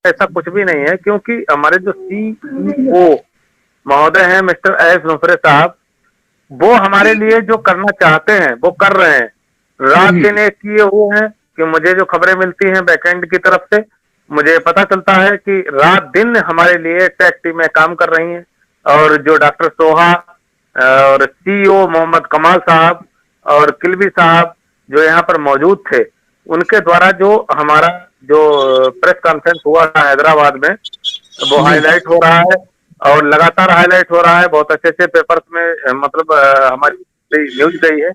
ऐसा कुछ भी नहीं है, क्योंकि हमारे जो सीईओ महोदय हैं मिस्टर एस नुफरे साहब, वो हमारे लिए जो करना चाहते हैं वो कर रहे हैं। रात दिन एक किए हुए हैं कि मुझे जो खबरें मिलती हैं बैकएंड की तरफ से, मुझे पता चलता है कि रात दिन हमारे लिए टेक टीमें काम कर रही हैं। और जो डॉक्टर सोहा और सीईओ मोहम्मद कमाल साहब और किलवी साहब जो यहाँ पर मौजूद थे, उनके द्वारा जो हमारा जो प्रेस कॉन्फ्रेंस हुआ था हैदराबाद में, वो हाईलाइट हो रहा है और लगातार हाईलाइट हो रहा है। बहुत अच्छे अच्छे पेपर्स में मतलब हमारी न्यूज गई है,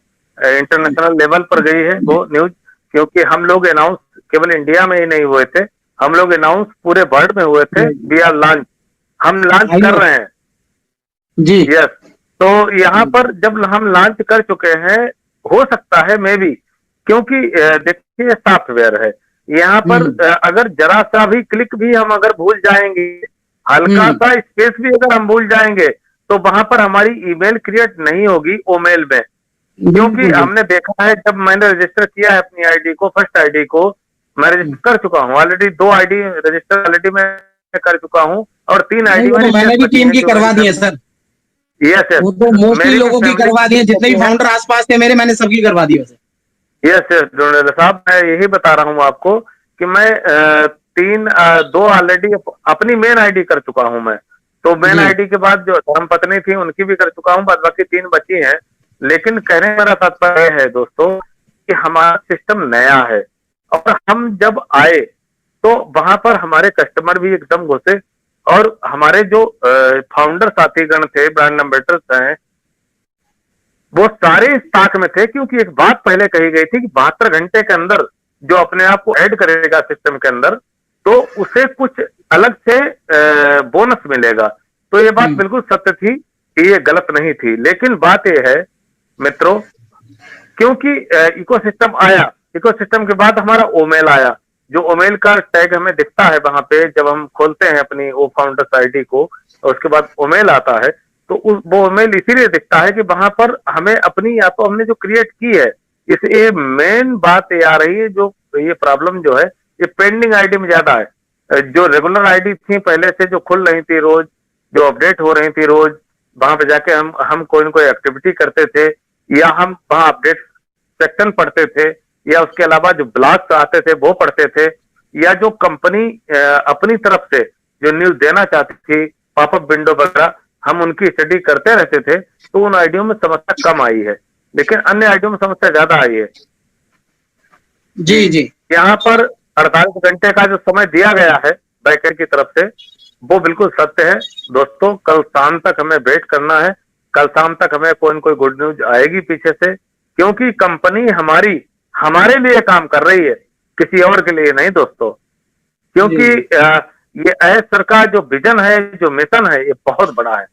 इंटरनेशनल लेवल पर गई है वो न्यूज, क्योंकि हम लोग अनाउंस केवल इंडिया में ही नहीं हुए थे, हम लोग अनाउंस पूरे वर्ल्ड में हुए थे। वी आर लॉन्च, हम लॉन्च कर रहे हैं जी। यस। तो यहाँ पर जब हम लॉन्च कर चुके हैं, हो सकता है मे बी, क्योंकि देखिए सॉफ्टवेयर है यहाँ पर, अगर जरा सा भी क्लिक भी हम अगर भूल जाएंगे, हल्का सा स्पेस भी अगर हम भूल जाएंगे, तो वहां पर हमारी ईमेल क्रिएट नहीं होगी ओमेल में। क्योंकि हमने देखा है, जब मैंने रजिस्टर किया है अपनी आईडी को, फर्स्ट आईडी को मैं रजिस्टर कर चुका हूँ ऑलरेडी, 2 आईडी रजिस्टर ऑलरेडी मैं कर चुका हूँ और 3 आईडी मैंने भी टीम की करवा दी है सर। यस यस, वो तो मोस्टली लोगों की करवा दी है, जितने भी फाउंडर आसपास थे मेरे, मैंने सबकी करवा दी है। यस यस जोनेल साहब, मैं यही बता रहा हूँ आपको कि मैं 2 ऑलरेडी अपनी मेन आईडी कर चुका हूँ मैं। तो मेन आईडी के बाद जो धर्मपत्नी थी उनकी भी कर चुका हूँ, बाद बाकी 3 बची हैं। लेकिन कहने मेरा तात्पर्य है दोस्तों कि हमारा सिस्टम नया है, और हम जब आए तो वहां पर हमारे कस्टमर भी एकदम घुसे, और हमारे जो फाउंडर साथीगण थे, ब्रांड एम्बेसडर्स हैं, वो सारे इस ताक में थे। क्योंकि एक बात पहले कही गई थी कि 72 घंटे के अंदर जो अपने आप को ऐड करेगा सिस्टम के अंदर, तो उसे कुछ अलग से बोनस मिलेगा। तो ये बात बिल्कुल सत्य थी, ये गलत नहीं थी। लेकिन बात ये है मित्रों, क्योंकि इकोसिस्टम आया, इकोसिस्टम के बाद हमारा ओमेल आया, जो ओमेल का टैग हमें दिखता है वहां पे जब हम खोलते हैं अपनी वो फाउंडर्स आईडी को, और उसके बाद ओमेल आता है, तो वो ओमेल इसीलिए दिखता है कि वहां पर हमें अपनी, या तो हमने जो क्रिएट की है, इस मेन बात ये आ रही है, जो ये प्रॉब्लम जो है ये पेंडिंग आईडी में ज्यादा है। जो रेगुलर आईडी थी पहले से, जो खुल रही थी रोज, जो अपडेट हो रही थी रोज, वहां पे जाके हम कोई न कोई एक्टिविटी करते थे, या हम वहां अपडेट सेक्शन पढ़ते थे, या उसके अलावा जो ब्लॉग्स आते थे वो पढ़ते थे, या जो कंपनी अपनी तरफ से जो न्यूज देना चाहती थी, पॉपअप विंडो वगैरह, हम उनकी स्टडी करते रहते थे, तो उन आईडियो में समस्या कम आई है। लेकिन अन्य आईडियो में समस्या ज्यादा आई है। जी जी, यहाँ पर 48 घंटे का जो समय दिया गया है बैकएंड की तरफ से, वो बिल्कुल सत्य है दोस्तों। कल शाम तक हमें वेट करना है, कल शाम तक हमें कोई न कोई गुड न्यूज आएगी पीछे से, क्योंकि कंपनी हमारी हमारे लिए काम कर रही है, किसी और के लिए नहीं दोस्तों। क्योंकि ये एस सर का जो विजन है, जो मिशन है, ये बहुत बड़ा है।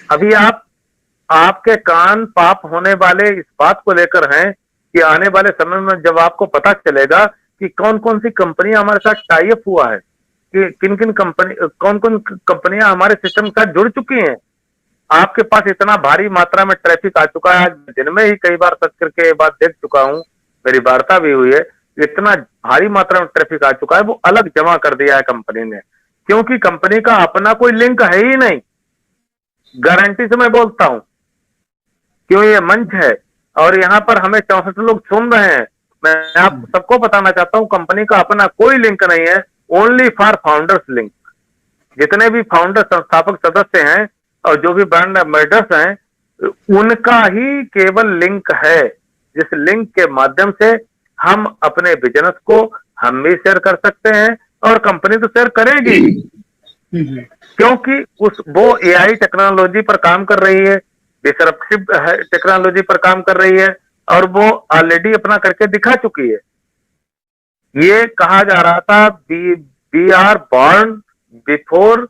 अभी आपके कान पाप होने वाले इस बात को लेकर हैं कि आने वाले समय में जब आपको पता चलेगा कि कौन कौन सी कंपनियां हमारे साथ टाई अप हुआ है, कि किन किन कंपनी, कौन कौन कंपनियां हमारे सिस्टम के साथ जुड़ चुकी हैं। आपके पास इतना भारी मात्रा में ट्रैफिक आ चुका है, दिन में ही कई बार सर्च करके ये बात देख चुका हूं, मेरी वार्ता भी हुई है, इतना भारी मात्रा में ट्रैफिक आ चुका है, वो अलग जमा कर दिया है कंपनी ने। क्योंकि कंपनी का अपना कोई लिंक है ही नहीं, गारंटी से मैं बोलता हूं, क्यों ये मंच है और यहाँ पर हमें 64 लोग सुन रहे हैं। मैं आप सबको बताना चाहता हूं, कंपनी का अपना कोई लिंक नहीं है, ओनली फॉर फाउंडर्स लिंक। जितने भी फाउंडर संस्थापक सदस्य हैं और जो भी ब्रांड एम्बेसडर्स हैं, उनका ही केवल लिंक है, जिस लिंक के माध्यम से हम अपने बिजनेस को हम भी शेयर कर सकते हैं, और कंपनी तो शेयर करेगी, क्योंकि वो एआई टेक्नोलॉजी पर काम कर रही है, डिसरप्टिव टेक्नोलॉजी पर काम कर रही है, और वो ऑलरेडी अपना करके दिखा चुकी है। ये कहा जा रहा था वी आर बॉर्न बिफोर,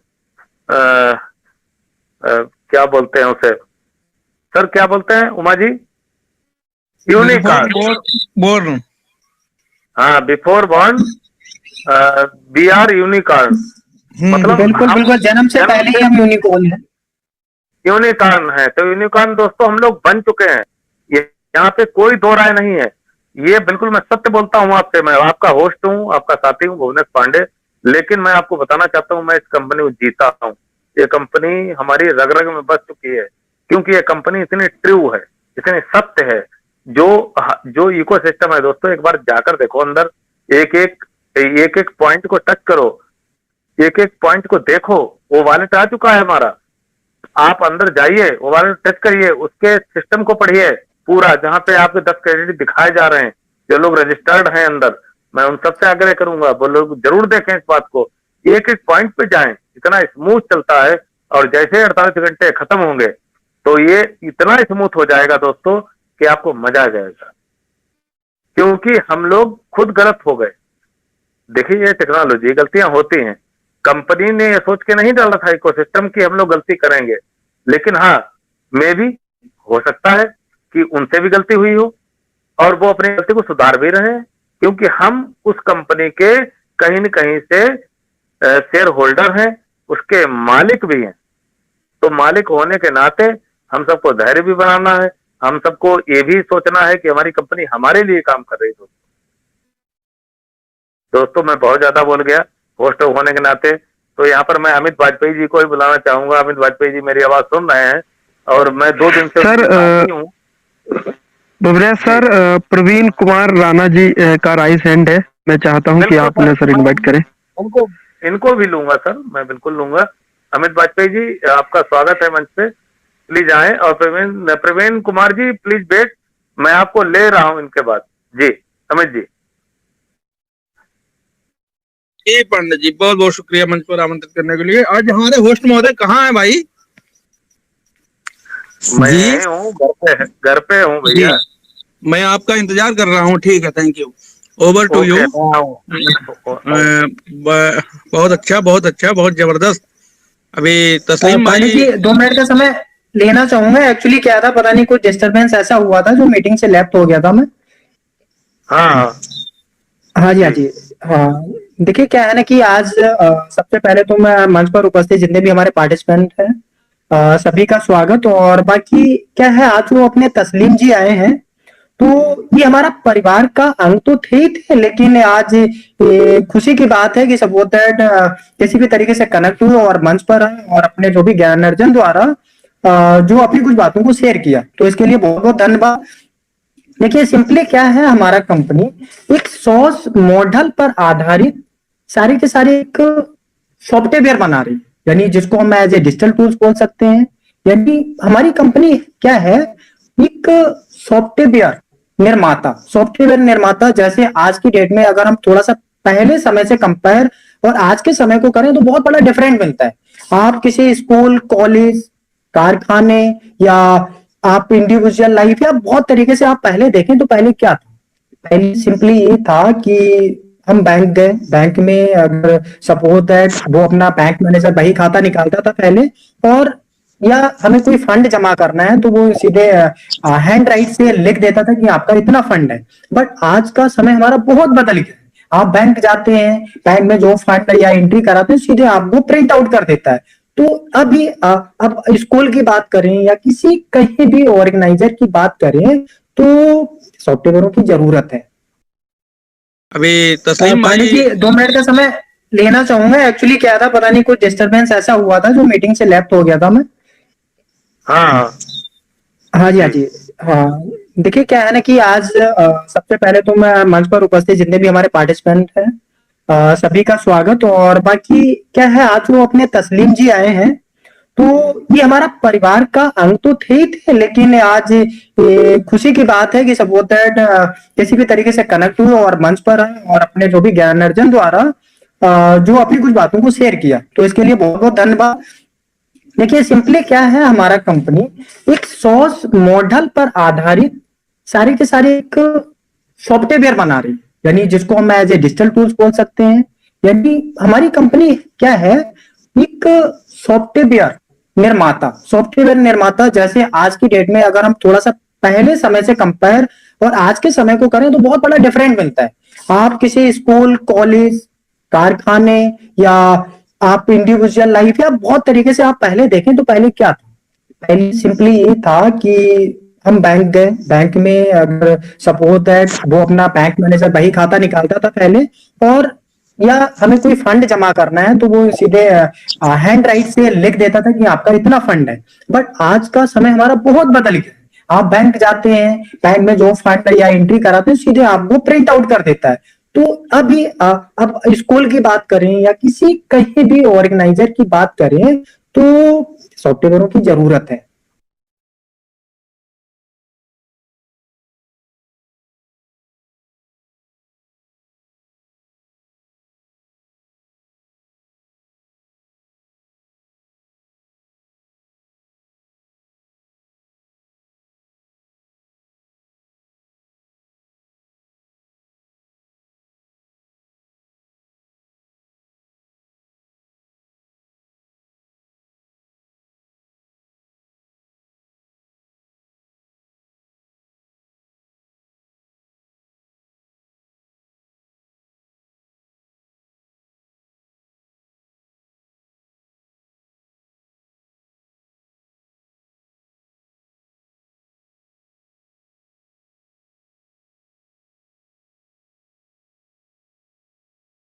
क्या बोलते हैं उसे सर, क्या बोलते हैं उमा जी? यूनिकॉर्न। हाँ, before born we are unicorn. मतलब बिल्कुल बिल्कुल, जन्म से पहले ही हम यूनिकॉर्न है। यूनिकॉर्न है, तो यूनिकॉर्न दोस्तों हम लोग बन चुके हैं, ये यहाँ पे कोई दो राय नहीं है। ये बिल्कुल मैं सत्य बोलता हूँ आपसे, मैं आपका होस्ट हूँ, आपका साथी हूँ भुवनेश पांडे। लेकिन मैं आपको बताना चाहता हूं, मैं इस कंपनी को जीता हूं। ये कंपनी हमारी रग रग में बस चुकी है, क्योंकि ये कंपनी इतनी ट्रू है, इतनी सत्य है। जो जो इकोसिस्टम है दोस्तों, एक बार जाकर देखो अंदर, एक एक पॉइंट को टच करो, एक एक पॉइंट को देखो। वो वॉलेट आ चुका है हमारा, आप अंदर जाइए, वो वॉलेट टच करिए, उसके सिस्टम को पढ़िए पूरा, जहां पे आपके 10 क्रेडिट दिखाए जा रहे हैं। जो लोग रजिस्टर्ड हैं अंदर, मैं उन सबसे आग्रह करूंगा वो लोग जरूर देखें इस बात को, एक एक पॉइंट पे जाएं। इतना स्मूथ चलता है, और जैसे 48 घंटे खत्म होंगे तो ये इतना स्मूथ हो जाएगा दोस्तों कि आपको मजा आ जाएगा, क्योंकि हम लोग खुद गलत हो गए। देखिए, ये टेक्नोलॉजी, गलतियां होती हैं। कंपनी ने ये सोच के नहीं डाला था इकोसिस्टम की हम लोग गलती करेंगे, लेकिन हाँ, मे भी हो सकता है कि उनसे भी गलती हुई हो और वो अपनी गलती को सुधार भी रहे हैं, क्योंकि हम उस कंपनी के कहीं न कहीं से शेयर होल्डर हैं, उसके मालिक भी हैं। तो मालिक होने के नाते हम सबको धैर्य भी बनाना है, हम सबको ये भी सोचना है कि हमारी कंपनी हमारे लिए काम कर रही है। दोस्तों, मैं बहुत ज्यादा बोल गया होस्ट होने के नाते, तो यहाँ पर मैं अमित वाजपेयी जी को ही बुलाना चाहूंगा। अमित वाजपेयी जी मेरी आवाज सुन रहे हैं, और मैं 2 दिन से सर हूँ। बुबरिया सर, प्रवीण कुमार राणा जी का राइस हैंड है, मैं चाहता हूं कि आप उन्हें सर इनवाइट करें। इनको भी लूंगा सर, मैं बिल्कुल लूंगा। अमित वाजपेयी जी, आपका स्वागत है मंच पे, प्लीज आए। और प्रवीण कुमार जी प्लीज वेट, मैं आपको ले रहा हूँ इनके बाद। जी अमित जी। जी पंडित जी, बहुत बहुत शुक्रिया मंच पर आमंत्रित करने के लिए। आज हमारे होस्ट महोदय कहाँ हैं भाई? मैं हूँ घर पे हूँ भैया। मैं आपका इंतजार कर रहा हूँ। ठीक है, thank you, over to you. बहुत अच्छा, बहुत अच्छा, बहुत जबरदस्त। अभी तस्लीम भाई जी 2 मिनट का समय लेना चाहूंगा। एक्चुअली क्या था, पता नहीं कुछ डिस्टरबेंस ऐसा हुआ था, जो मीटिंग से लेफ्ट हो गया था मैं। हाँ हाँ जी, हाँ जी, हाँ। देखिए क्या है ना कि आज सबसे पहले तो मैं मंच पर उपस्थित जितने भी हमारे पार्टिसिपेंट हैं, सभी का स्वागत। और बाकी क्या है, आज वो अपने तस्लीम जी आए हैं, तो ये हमारा परिवार का अंग तो थे ही थे, लेकिन आज ये खुशी की बात है कि सपोर्टेड किसी भी तरीके से कनेक्ट हुए और मंच पर आए और अपने जो भी ज्ञान अर्जन द्वारा जो अपनी कुछ बातों को शेयर किया, तो इसके लिए बहुत बहुत धन्यवाद। देखिए सिंपली क्या है, हमारा कंपनी एक सॉस मॉडल पर आधारित सारी के सारे एक सॉफ्टवेयर बना रही है, यानी जिसको हम एज ए डिजिटल टूल्स बोल सकते हैं। यानी हमारी कंपनी क्या है, एक सॉफ्टवेयर निर्माता। जैसे आज की डेट में अगर हम थोड़ा सा पहले समय से कंपेयर और आज के समय को करें, तो बहुत बड़ा डिफरेंट मिलता है। आप किसी स्कूल, कॉलेज, कारखाने, या आप इंडिविजुअल लाइफ, या बहुत तरीके से आप पहले देखें तो पहले क्या था, पहले सिंपली ये था कि हम बैंक गए, बैंक में अगर सपोज दैट वो अपना बैंक मैनेजर बही खाता निकालता था पहले, और या हमें कोई फंड जमा करना है तो वो सीधे हैंड राइट से लिख देता था कि आपका इतना फंड है। बट आज का समय हमारा बहुत बदल गया है। आप बैंक जाते हैं, बैंक में जो फंड या एंट्री कराते हैं, सीधे आपको प्रिंट आउट कर देता है। तो अभी अब स्कूल की बात करें या किसी कहीं भी ऑर्गेनाइजर की बात करें, तो सॉफ्टवेयरों की जरूरत है। अभी तस्लीम भाई जी 2 मिनट का समय लेना चाहूंगा। एक्चुअली क्या था, पता नहीं कुछ डिस्टरबेंस ऐसा हुआ था, जो मीटिंग से लेफ्ट हो गया था मैं। हाँ हाँ जी, हाँ जी, हाँ। देखिए क्या है ना कि आज सबसे पहले तो मैं मंच पर उपस्थित जितने भी हमारे पार्टिसिपेंट हैं, सभी का स्वागत। और बाकी क्या है, आज वो अपने तस्लीम जी आए हैं, तो ये हमारा परिवार का अंग तो थे ही थे, लेकिन आज ये खुशी की बात है कि सपोर्टेड किसी भी तरीके से कनेक्ट हुए और मंच पर आए और अपने जो भी ज्ञान अर्जन द्वारा जो अपनी कुछ बातों को शेयर किया, तो इसके लिए बहुत बहुत धन्यवाद। देखिए सिंपली क्या है, हमारा कंपनी एक सॉस मॉडल पर आधारित सारी के सारे एक सॉफ्टवेयर बना रही है, यानी जिसको हम एज ए डिजिटल टूल्स बोल सकते हैं। यानी हमारी कंपनी क्या है, एक सॉफ्टवेयर निर्माता। जैसे आज की डेट में अगर हम थोड़ा सा पहले समय से कंपेयर और आज के समय को करें, तो बहुत बड़ा डिफरेंट मिलता है। आप किसी स्कूल, कॉलेज, कारखाने, या आप इंडिविजुअल लाइफ, या बहुत तरीके से आप पहले देखें तो पहले क्या था, पहले सिंपली ये था कि हम बैंक गए, बैंक में अगर सपोज दैट वो अपना बैंक मैनेजर बही खाता निकालता था पहले, और या हमें कोई फंड जमा करना है तो वो सीधे हैंड राइट से लिख देता था कि आपका इतना फंड है। बट आज का समय हमारा बहुत बदल गया है। आप बैंक जाते हैं, बैंक में जो फंड या एंट्री कराते हैं सीधे आपको प्रिंट आउट कर देता है। तो अभी अब स्कूल की बात करें या किसी कहीं भी ऑर्गेनाइजर की बात करें तो सॉफ्टवेयरों की जरूरत है।